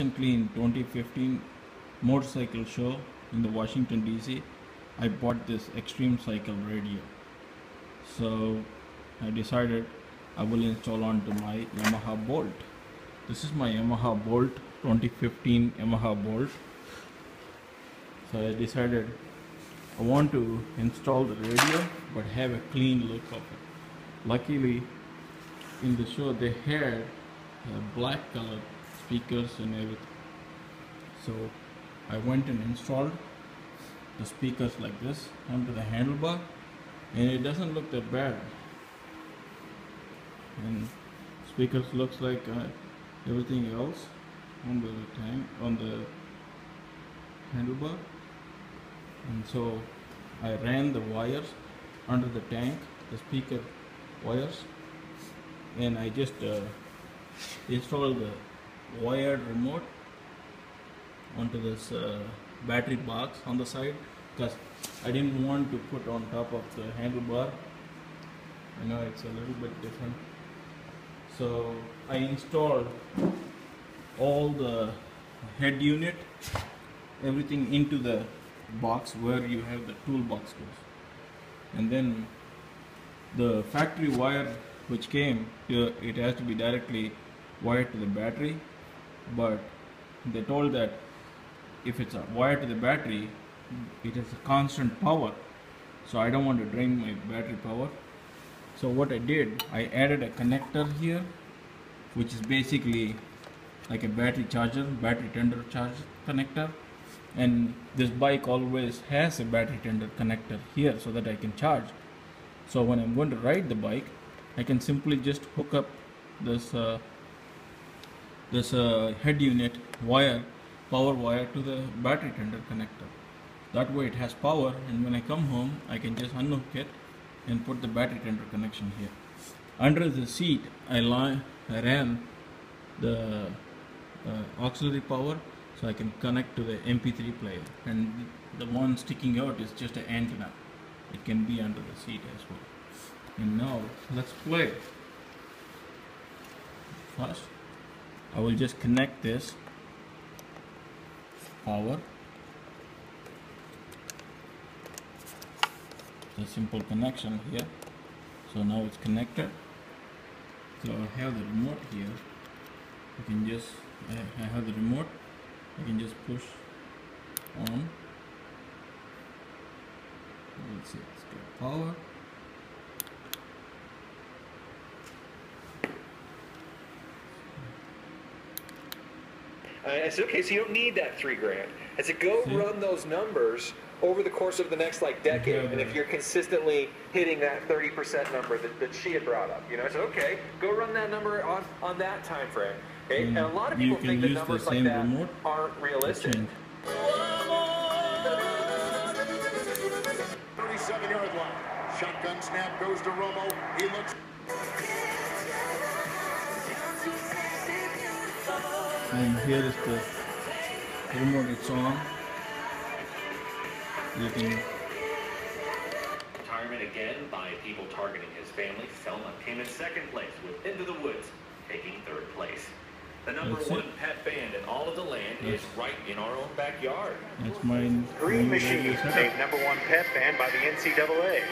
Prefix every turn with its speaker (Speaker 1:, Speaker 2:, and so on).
Speaker 1: Recently in 2015 motorcycle show in the Washington DC, I bought this extreme cycle radio. So I decided I will install onto my Yamaha Bolt. This is my Yamaha Bolt, 2015 Yamaha Bolt. So I decided I want to install the radio but have a clean look of it. Luckily in the show they had black color speakers and everything. So I went and installed the speakers like this onto the handlebar, and it doesn't look that bad. And speakers looks like everything else on the tank, on the handlebar. And so I ran the wires under the tank, the speaker wires, and I just installed the wired remote onto this battery box on the side, because I didn't want to put on top of the handlebar. I know it's a little bit different. So I installed all the head unit, everything into the box where you have the toolbox goes, and then the factory wire which came here, it has to be directly wired to the battery, but they told that if it's wired to the battery, it has a constant power, so I don't want to drain my battery power. So what I did, I added a connector here, which is basically like a battery charger, battery tender charge connector, and this bike always has a battery tender connector here so that I can charge. So when I'm going to ride the bike, I can simply just hook up this head unit wire, power wire, to the battery tender connector. That way it has power, and when I come home I can just unhook it and put the battery tender connection here. Under the seat I ran the auxiliary power, so I can connect to the MP3 player, and the one sticking out is just an antenna. It can be under the seat as well. And now let's play. First I will just connect this power. It's a simple connection here. So now it's connected. So I have the remote here. You can just, I have the remote. I can just push on. Let's see, let's get power.
Speaker 2: I said, okay, so you don't need that $3,000. I said, go run those numbers over the course of the next decade, and if you're consistently hitting that 30% number that she had brought up, I said, okay, go run that number on that time frame. Okay? And a lot of people think that numbers like that aren't realistic.
Speaker 3: 37-yard line. Shotgun snap goes to Romo. He looks.
Speaker 1: And here is the remote, it's on. You can.
Speaker 4: Retirement again by people targeting his family. Selma came in second place with Into the Woods taking third place. The number one pet band in all of the land is right in our own backyard.
Speaker 1: That's mine.
Speaker 2: Green Machine named number one pet band by the NCAA.